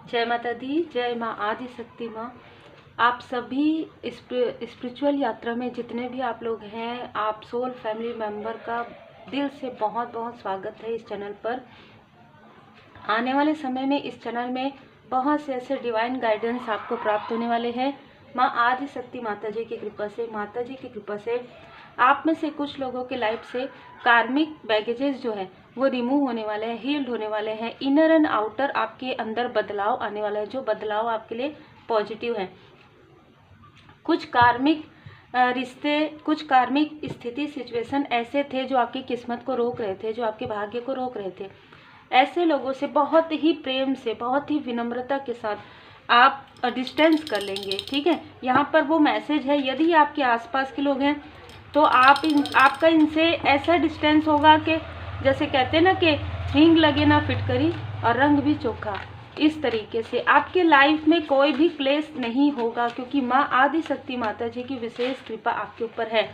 जय माता दी, जय माँ आदि शक्ति माँ। आप सभी स्पिरिचुअल यात्रा में जितने भी आप लोग हैं, आप सोल फैमिली मेंबर का दिल से बहुत बहुत स्वागत है इस चैनल पर। आने वाले समय में इस चैनल में बहुत से ऐसे डिवाइन गाइडेंस आपको प्राप्त होने वाले हैं। माँ आदि शक्ति माता जी की कृपा से, माता जी की कृपा से आप में से कुछ लोगों के लाइफ से कार्मिक बैगेजेस जो है वो रिमूव होने वाले हैं, हील्ड होने वाले हैं। इनर एंड आउटर आपके अंदर बदलाव आने वाला है, जो बदलाव आपके लिए पॉजिटिव है। कुछ कार्मिक रिश्ते, कुछ कार्मिक स्थिति, सिचुएशन ऐसे थे जो आपकी किस्मत को रोक रहे थे, जो आपके भाग्य को रोक रहे थे। ऐसे लोगों से बहुत ही प्रेम से, बहुत ही विनम्रता के साथ आप डिस्टेंस कर लेंगे। ठीक है, यहाँ पर वो मैसेज है, यदि आपके आसपास के लोग हैं तो आपका इनसे ऐसा डिस्टेंस होगा कि जैसे कहते हैं ना कि हींग लगे ना फिटकरी और रंग भी चोखा। इस तरीके से आपके लाइफ में कोई भी क्लेश नहीं होगा, क्योंकि माँ आदि शक्ति माता जी की विशेष कृपा आपके ऊपर है।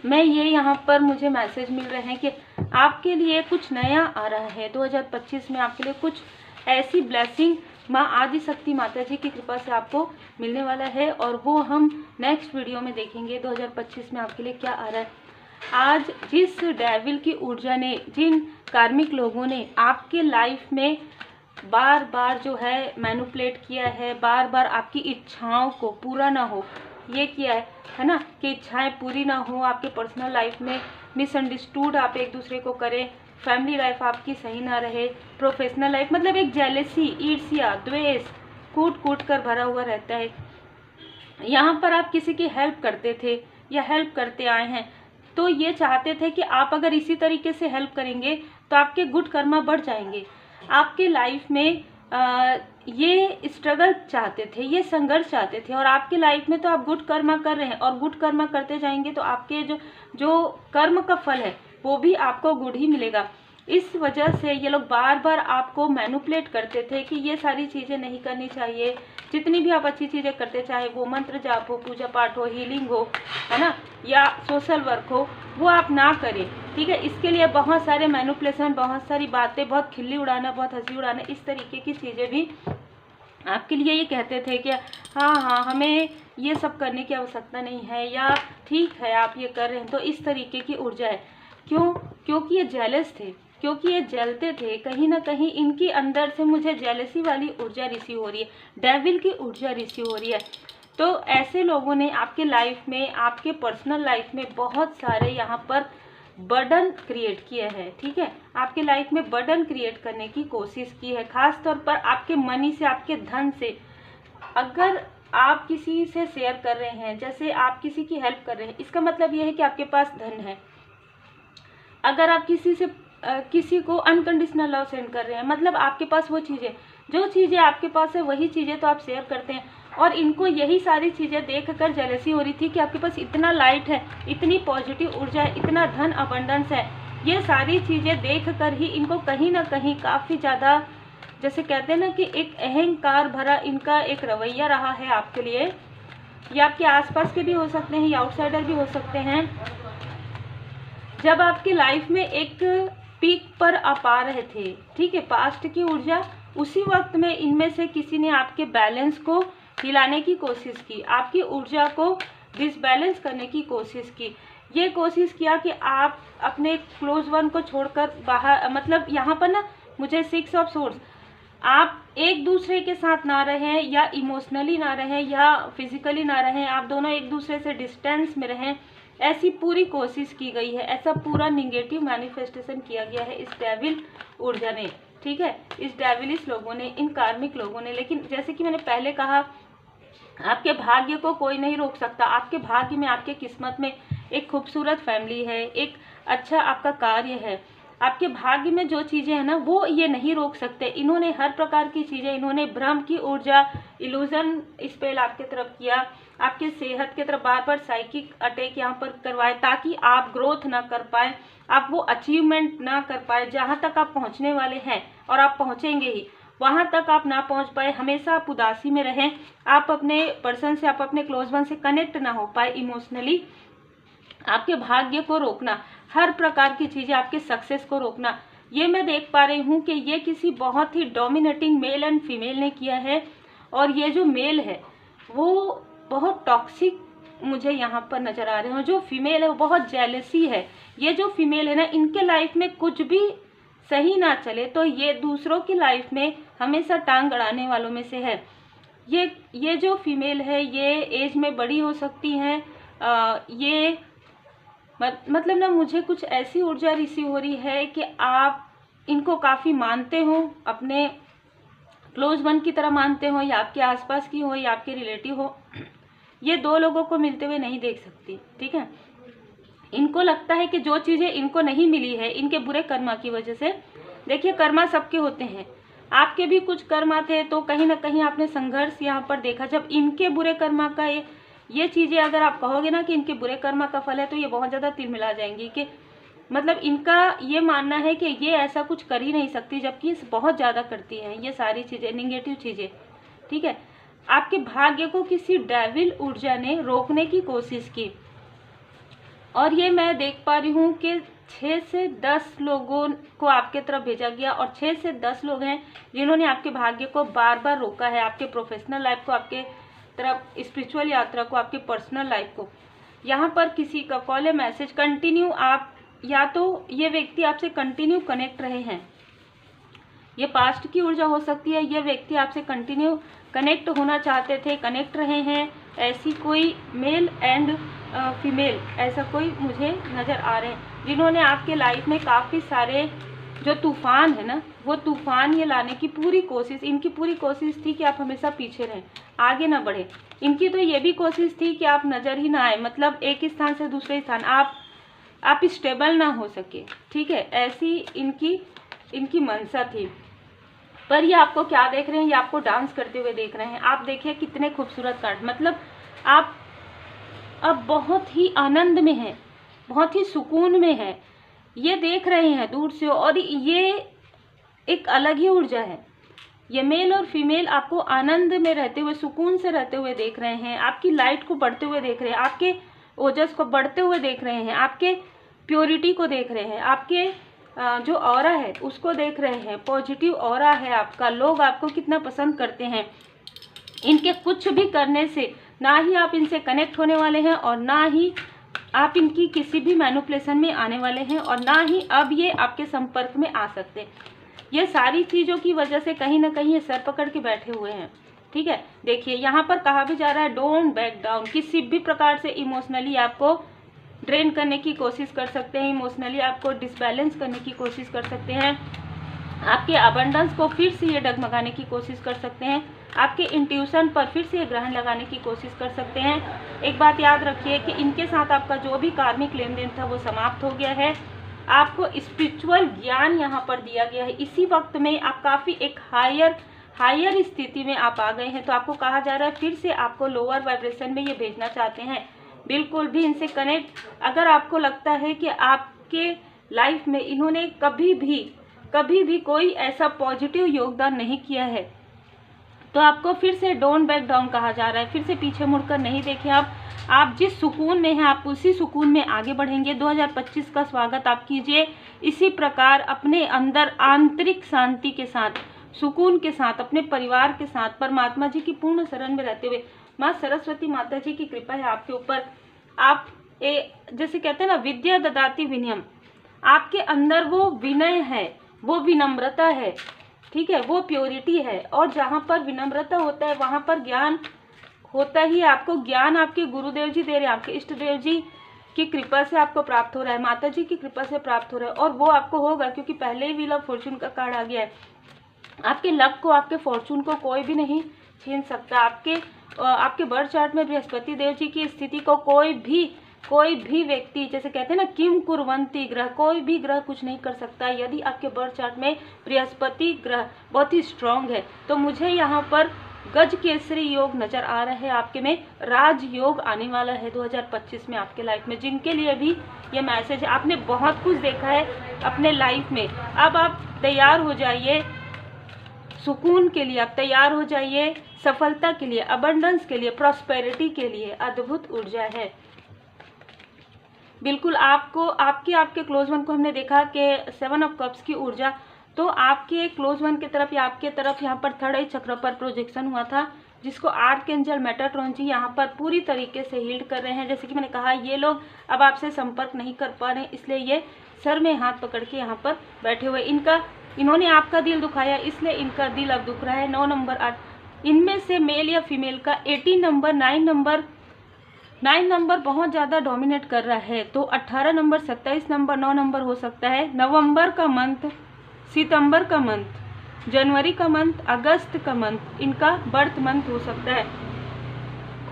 मैं ये यहाँ पर मुझे मैसेज मिल रहे हैं कि आपके लिए कुछ नया आ रहा है। 2025 में आपके लिए कुछ ऐसी ब्लेसिंग माँ आदि शक्ति माता जी की कृपा से आपको मिलने वाला है, और वो हम नेक्स्ट वीडियो में देखेंगे 2025 में आपके लिए क्या आ रहा है। आज जिस डेविल की ऊर्जा ने, जिन कार्मिक लोगों ने आपके लाइफ में बार बार जो है मैनिपुलेट किया है, बार बार आपकी इच्छाओं को पूरा ना हो ये किया है ना, कि इच्छाएं पूरी ना हो, आपके पर्सनल लाइफ में मिसअंडरस्टूड आप एक दूसरे को करें, फैमिली लाइफ आपकी सही ना रहे, प्रोफेशनल लाइफ मतलब एक जेलेसी, ईर्ष्या, द्वेष कूट कूट कर भरा हुआ रहता है। यहाँ पर आप किसी की हेल्प करते थे या हेल्प करते आए हैं, तो ये चाहते थे कि आप अगर इसी तरीके से हेल्प करेंगे तो आपके गुड कर्मा बढ़ जाएंगे। आपके लाइफ में ये स्ट्रगल चाहते थे, ये संघर्ष चाहते थे, और आपके लाइफ में तो आप गुड कर्मा कर रहे हैं और गुड कर्मा करते जाएंगे तो आपके जो कर्म का फल है वो भी आपको गुड ही मिलेगा। इस वजह से ये लोग बार बार आपको मैनिपुलेट करते थे कि ये सारी चीज़ें नहीं करनी चाहिए। जितनी भी आप अच्छी चीज़ें करते, चाहे वो मंत्र जाप हो, पूजा पाठ हो, हीलिंग हो, है ना, या सोशल वर्क हो, वो आप ना करें। ठीक है, इसके लिए बहुत सारे मैनिपुलेशन, बहुत सारी बातें, बहुत खिल्ली उड़ाना, बहुत हंसी उड़ाना, इस तरीके की चीज़ें भी आपके लिए ये कहते थे कि हाँ हमें ये सब करने की आवश्यकता नहीं है, या ठीक है आप ये कर रहे हैं। तो इस तरीके की ऊर्जा है। क्यों? क्योंकि ये जेलस थे, क्योंकि ये जलते थे। कहीं ना कहीं इनकी अंदर से मुझे जेलसी वाली ऊर्जा रिसीव हो रही है, डेविल की ऊर्जा रिसीव हो रही है। तो ऐसे लोगों ने आपके लाइफ में, आपके पर्सनल लाइफ में बहुत सारे यहाँ पर बर्डन क्रिएट किया है। ठीक है, आपके लाइफ में बर्डन क्रिएट करने की कोशिश की है, खास तौर पर आपके मनी से, आपके धन से। अगर आप किसी से शेयर कर रहे हैं, जैसे आप किसी की हेल्प कर रहे हैं, इसका मतलब यह है कि आपके पास धन है। अगर आप किसी को अनकंडीशनल लव सेंड कर रहे हैं, मतलब आपके पास वो चीज़ें, जो चीज़ें आपके पास है वही चीज़ें तो आप शेयर करते हैं। और इनको यही सारी चीज़ें देखकर जेलसी हो रही थी कि आपके पास इतना लाइट है, इतनी पॉजिटिव ऊर्जा है, इतना धन अबंडेंस है। ये सारी चीज़ें देखकर ही इनको कहीं ना कहीं काफ़ी ज़्यादा, जैसे कहते हैं ना कि एक अहंकार भरा इनका एक रवैया रहा है आपके लिए। ये आपके आसपास के भी हो सकते हैं, या आउटसाइडर भी हो सकते हैं। जब आपकी लाइफ में एक पीक पर आप आ रहे थे, ठीक है, पास्ट की ऊर्जा, उसी वक्त में इनमें से किसी ने आपके बैलेंस को हिलाने की कोशिश की, आपकी ऊर्जा को डिसबैलेंस करने की कोशिश की। ये कोशिश किया कि आप अपने क्लोज वन को छोड़कर बाहर, मतलब यहाँ पर ना मुझे 6 ऑफ सोर्स, आप एक दूसरे के साथ ना रहें, या इमोशनली ना रहें, या फिजिकली ना रहें, आप दोनों एक दूसरे से डिस्टेंस में रहें। ऐसी पूरी कोशिश की गई है, ऐसा पूरा निगेटिव मैनिफेस्टेशन किया गया है इस डेविल ऊर्जा ने। ठीक है, इस डेविलिश लोगों ने, इन कार्मिक लोगों ने। लेकिन जैसे कि मैंने पहले कहा, आपके भाग्य को कोई नहीं रोक सकता। आपके भाग्य में, आपके किस्मत में एक खूबसूरत फैमिली है, एक अच्छा आपका कार्य है, आपके भाग्य में जो चीज़ें हैं ना, वो ये नहीं रोक सकते। इन्होंने हर प्रकार की चीज़ें, इन्होंने भ्रम की ऊर्जा, इल्यूजन स्पेल आपके तरफ किया, आपके सेहत की तरफ बार बार साइकिक अटैक यहाँ पर करवाए, ताकि आप ग्रोथ ना कर पाए, आप वो अचीवमेंट ना कर पाए जहाँ तक आप पहुँचने वाले हैं, और आप पहुँचेंगे ही, वहाँ तक आप ना पहुँच पाए। हमेशा आप उदासी में रहें, आप अपने पर्सन से, आप अपने क्लोज वन से कनेक्ट ना हो पाए इमोशनली। आपके भाग्य को रोकना, हर प्रकार की चीज़ें, आपके सक्सेस को रोकना, ये मैं देख पा रही हूँ कि ये किसी बहुत ही डोमिनेटिंग मेल एंड फीमेल ने किया है, और ये जो मेल है वो बहुत टॉक्सिक मुझे यहाँ पर नजर आ रहे हैं। जो फीमेल है वो बहुत जेलसी है। ये जो फीमेल है ना, इनके लाइफ में कुछ भी सही ना चले तो ये दूसरों की लाइफ में हमेशा टांग अड़ाने वालों में से है। ये जो फीमेल है ये एज में बड़ी हो सकती हैं। ये मतलब ना, मुझे कुछ ऐसी ऊर्जा रिसीव हो रही है कि आप इनको काफ़ी मानते हो, अपने क्लोज वन की तरह मानते हो, या आपके आसपास की हो या आपके रिलेटिव हो। ये दो लोगों को मिलते हुए नहीं देख सकती, ठीक है। इनको लगता है कि जो चीज़ें इनको नहीं मिली है इनके बुरे कर्मा की वजह से। देखिए, कर्मा सबके होते हैं, आपके भी कुछ कर्मा थे, तो कहीं ना कहीं आपने संघर्ष यहाँ पर देखा। जब इनके बुरे कर्मा का ये चीज़ें अगर आप कहोगे ना कि इनके बुरे कर्मा का फल है, तो ये बहुत ज़्यादा तिल मिला जाएंगी कि मतलब इनका ये मानना है कि ये ऐसा कुछ कर ही नहीं सकती, जबकि बहुत ज़्यादा करती हैं ये सारी चीज़ें, निगेटिव चीज़ें, ठीक है। आपके भाग्य को किसी डेविल ऊर्जा ने रोकने की कोशिश की, और ये मैं देख पा रही हूँ कि 6 से 10 लोगों को आपके तरफ भेजा गया, और 6 से 10 लोग हैं जिन्होंने आपके भाग्य को बार बार रोका है, आपके प्रोफेशनल लाइफ को, आपके तरफ स्पिरिचुअल यात्रा को, आपकी पर्सनल लाइफ को। यहाँ पर किसी का कॉल है, मैसेज कंटिन्यू, आप या तो ये व्यक्ति आपसे कंटिन्यू कनेक्ट रहे हैं, ये पास्ट की ऊर्जा हो सकती है, ये व्यक्ति आपसे कंटिन्यू कनेक्ट होना चाहते थे, कनेक्ट रहे हैं। ऐसी कोई मेल एंड फीमेल, ऐसा कोई मुझे नज़र आ रहे हैं जिन्होंने आपके लाइफ में काफ़ी सारे जो तूफान है ना, वो तूफान ये लाने की पूरी कोशिश, इनकी पूरी कोशिश थी कि आप हमेशा पीछे रहें, आगे ना बढ़े। इनकी तो ये भी कोशिश थी कि आप नज़र ही ना आए, मतलब एक स्थान से दूसरे स्थान आप स्टेबल ना हो सके, ठीक है। ऐसी इनकी मंशा थी। पर ये आपको क्या देख रहे हैं, ये आपको डांस करते हुए देख रहे हैं। आप देखिए कितने खूबसूरत कार्ड, मतलब आप अब बहुत ही आनंद में हैं, बहुत ही सुकून में हैं, ये देख रहे हैं दूर से। और ये एक अलग ही ऊर्जा है। ये मेल और फीमेल आपको आनंद में रहते हुए, सुकून से रहते हुए देख रहे हैं, आपकी लाइट को बढ़ते हुए देख रहे हैं, आपके ओजस को बढ़ते हुए देख रहे हैं, आपके प्योरिटी को देख रहे हैं, आपके जो ऑरा है उसको देख रहे हैं। पॉजिटिव ऑरा है आपका, लोग आपको कितना पसंद करते हैं। इनके कुछ भी करने से ना ही आप इनसे कनेक्ट होने वाले हैं, और ना ही आप इनकी किसी भी मैनिपुलेशन में आने वाले हैं, और ना ही अब ये आपके संपर्क में आ सकते। ये सारी चीज़ों की वजह से कहीं ना कहीं ये सर पकड़ के बैठे हुए हैं, ठीक है। देखिए यहाँ पर कहा भी जा रहा है, डोंट बैक डाउन। किसी भी प्रकार से इमोशनली आपको ड्रेन करने की कोशिश कर सकते हैं, इमोशनली आपको डिसबैलेंस करने की कोशिश कर सकते हैं, आपके अबंडेंस को फिर से ये डगमगाने की कोशिश कर सकते हैं, आपके इंट्यूशन पर फिर से ग्रहण लगाने की कोशिश कर सकते हैं। एक बात याद रखिए कि इनके साथ आपका जो भी कार्मिक लेन देन था वो समाप्त हो गया है। आपको स्पिरिचुअल ज्ञान यहाँ पर दिया गया है। इसी वक्त में आप काफ़ी एक हायर स्थिति में आप आ गए हैं। तो आपको कहा जा रहा है फिर से आपको लोअर वाइब्रेशन में ये भेजना चाहते हैं। बिल्कुल भी इनसे कनेक्ट, अगर आपको लगता है कि आपके लाइफ में इन्होंने कभी भी कोई ऐसा पॉजिटिव योगदान नहीं किया है, तो आपको फिर से डोंट बैक डाउन कहा जा रहा है। फिर से पीछे मुड़कर नहीं देखें। आप जिस सुकून में हैं आप उसी सुकून में आगे बढ़ेंगे। 2025 का स्वागत आप कीजिए इसी प्रकार, अपने अंदर आंतरिक शांति के साथ, सुकून के साथ, अपने परिवार के साथ, परमात्मा जी की पूर्ण शरण में रहते हुए। माँ सरस्वती माता जी की कृपा है आपके ऊपर। आप जैसे कहते हैं ना, विद्या ददाति विनयम, आपके अंदर वो विनय है, वो विनम्रता है, ठीक है, वो प्योरिटी है। और जहाँ पर विनम्रता होता है वहाँ पर ज्ञान होता ही। आपको ज्ञान आपके गुरुदेव जी दे रहे हैं, आपके इष्ट देव जी की कृपा से आपको प्राप्त हो रहा है, माता जी की कृपा से प्राप्त हो रहा है। और वो आपको होगा क्योंकि पहले ही व्हील ऑफ फॉर्चून का कार्ड आ गया है। आपके लक को, आपके फॉर्चून को कोई भी नहीं छीन सकता। आपके बर्थ चार्ट में बृहस्पति देव जी की स्थिति को कोई भी व्यक्ति, जैसे कहते हैं ना, किम कुर्वंती ग्रह, कोई भी ग्रह कुछ नहीं कर सकता। यदि आपके बर्थ चार्ट में बृहस्पति ग्रह बहुत ही स्ट्रांग है तो मुझे यहाँ पर गज केसरी योग नजर आ रहा है। आपके में राज योग आने वाला है 2025 में आपके लाइफ में। जिनके लिए भी ये मैसेज है, आपने बहुत कुछ देखा है अपने लाइफ में, अब आप तैयार हो जाइए सुकून के लिए, आप तैयार हो जाइए सफलता के लिए, अबंडेंस के लिए, प्रॉस्पेरिटी के लिए। अद्भुत ऊर्जा है। बिल्कुल आपको आपके क्लोज वन को हमने देखा कि 7 ऑफ कप्स की ऊर्जा, तो आपके क्लोज वन की तरफ या आपके तरफ यहाँ पर थर्ड आई चक्र पर प्रोजेक्शन हुआ था, जिसको आर्कएंजल मेटाट्रॉन जी यहाँ पर पूरी तरीके से हील्ड कर रहे हैं। जैसे कि मैंने कहा, ये लोग अब आपसे संपर्क नहीं कर पा रहे हैं, इसलिए ये सर में हाथ पकड़ के यहाँ पर बैठे हुए, इन्होंने आपका दिल दुखाया, इसलिए इनका दिल अब दुख रहा है। 9 नंबर 8, इनमें से मेल या फीमेल का 18 नंबर 9 नंबर बहुत ज़्यादा डोमिनेट कर रहा है। तो 18 नंबर 27 नंबर 9 नंबर हो सकता है। नवंबर का मंथ, सितंबर का मंथ, जनवरी का मंथ, अगस्त का मंथ इनका बर्थ मंथ हो सकता है।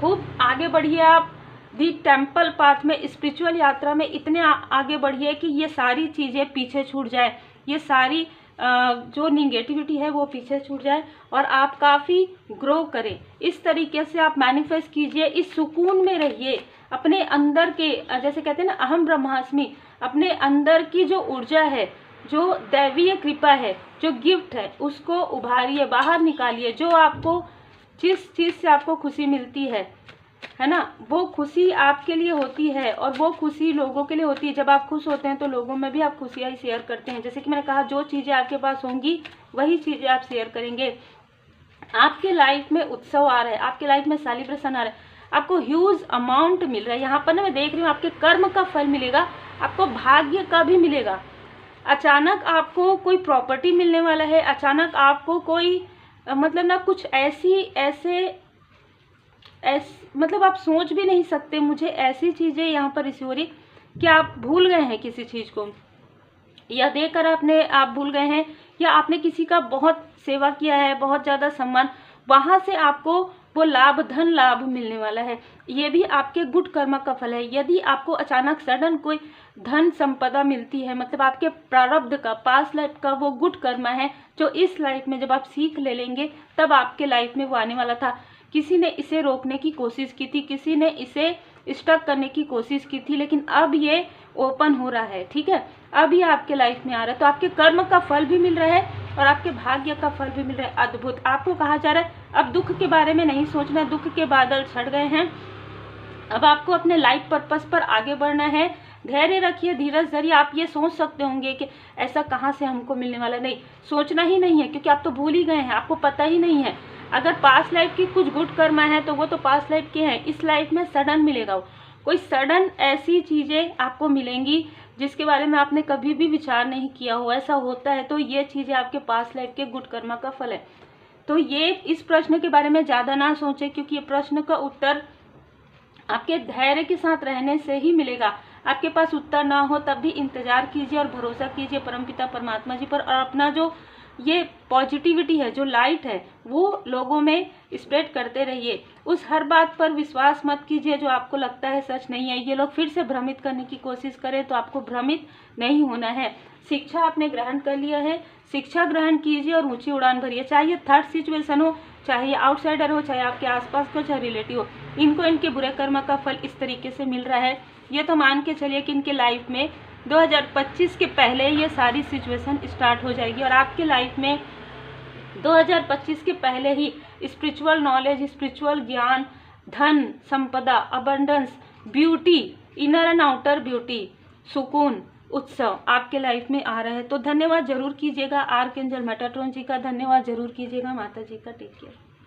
खूब आगे बढ़िए आप दी टेम्पल पाथ में, स्पिरिचुअल यात्रा में इतने आगे बढ़िए कि ये सारी चीज़ें पीछे छूट जाए, ये सारी जो निगेटिविटी है वो पीछे छूट जाए और आप काफ़ी ग्रो करें। इस तरीके से आप मैनिफेस्ट कीजिए, इस सुकून में रहिए, अपने अंदर के, जैसे कहते हैं ना अहम ब्रह्मास्मि, अपने अंदर की जो ऊर्जा है, जो दैवीय कृपा है, जो गिफ्ट है, उसको उभारिए, बाहर निकालिए। जो आपको जिस चीज़ से आपको खुशी मिलती है ना, वो खुशी आपके लिए होती है और वो खुशी लोगों के लिए होती है। जब आप खुश होते हैं तो लोगों में भी आप खुशियाँ शेयर करते हैं। जैसे कि मैंने कहा, जो चीज़ें आपके पास होंगी वही चीज़ें आप शेयर करेंगे। आपके लाइफ में उत्सव आ रहा है, आपके लाइफ में सेलिब्रेशन आ रहा है, आपको ह्यूज अमाउंट मिल रहा है। यहाँ पर ना मैं देख रही हूँ, आपके कर्म का फल मिलेगा, आपको भाग्य का भी मिलेगा। अचानक आपको कोई प्रॉपर्टी मिलने वाला है, अचानक आपको कोई मतलब ना कुछ मतलब आप सोच भी नहीं सकते। मुझे ऐसी चीज़ें यहाँ पर इसी हो रही कि आप भूल गए हैं किसी चीज़ को, या देखकर आप भूल गए हैं, या आपने किसी का बहुत सेवा किया है, बहुत ज़्यादा सम्मान, वहाँ से आपको वो लाभ, धन लाभ मिलने वाला है। ये भी आपके गुड कर्म का फल है। यदि आपको अचानक सडन कोई धन संपदा मिलती है, मतलब आपके प्रारब्ध का, पास्ट लाइफ का वो गुड कर्म है, जो इस लाइफ में जब आप सीख ले लेंगे तब आपके लाइफ में वो आने वाला था। किसी ने इसे रोकने की कोशिश की थी, किसी ने इसे स्टक करने की कोशिश की थी, लेकिन अब ये ओपन हो रहा है। ठीक है, अब ये आपके लाइफ में आ रहा है। तो आपके कर्म का फल भी मिल रहा है और आपके भाग्य का फल भी मिल रहा है। अद्भुत। आपको कहा जा रहा है अब दुख के बारे में नहीं सोचना, दुख के बादल छट गए हैं, अब आपको अपने लाइफ पर्पस पर आगे बढ़ना है। धैर्य रखिए, धीरज धरिए। आप ये सोच सकते होंगे कि ऐसा कहाँ से हमको मिलने वाला, नहीं, सोचना ही नहीं है, क्योंकि आप तो भूल ही गए हैं, आपको पता ही नहीं है। अगर पास्ट लाइफ की कुछ गुड कर्मा है तो वो तो पास्ट लाइफ के हैं, इस लाइफ में सडन मिलेगा। कोई सडन ऐसी चीज़ें आपको मिलेंगी जिसके बारे में आपने कभी भी विचार नहीं किया हो, ऐसा होता है। तो ये चीज़ें आपके पास्ट लाइफ के गुड कर्मा का फल है। तो ये इस प्रश्न के बारे में ज़्यादा ना सोचें, क्योंकि ये प्रश्न का उत्तर आपके धैर्य के साथ रहने से ही मिलेगा। आपके पास उत्तर ना हो तब भी इंतजार कीजिए और भरोसा कीजिए परमपिता परमात्मा जी पर, और अपना जो ये पॉजिटिविटी है, जो लाइट है, वो लोगों में स्प्रेड करते रहिए। उस हर बात पर विश्वास मत कीजिए जो आपको लगता है सच नहीं है। ये लोग फिर से भ्रमित करने की कोशिश करें तो आपको भ्रमित नहीं होना है। शिक्षा आपने ग्रहण कर लिया है, शिक्षा ग्रहण कीजिए और ऊंची उड़ान भरिए। चाहे ये थर्ड सिचुएशन हो, चाहे आउटसाइडर हो, चाहे आपके आसपास को, चाहे रिलेटिव हो, इनको इनके बुरे कर्म का फल इस तरीके से मिल रहा है। ये तो मान के चलिए कि इनके लाइफ में 2025 के पहले ये सारी सिचुएशन स्टार्ट हो जाएगी और आपके लाइफ में 2025 के पहले ही स्पिरिचुअल नॉलेज, स्पिरिचुअल ज्ञान, धन संपदा, abundance, beauty, inner and outer beauty, सुकून, उत्सव आपके लाइफ में आ रहा है। तो धन्यवाद जरूर कीजिएगा आर्कएंजल मेटाट्रॉन जी का, धन्यवाद जरूर कीजिएगा माता जी का। Take care.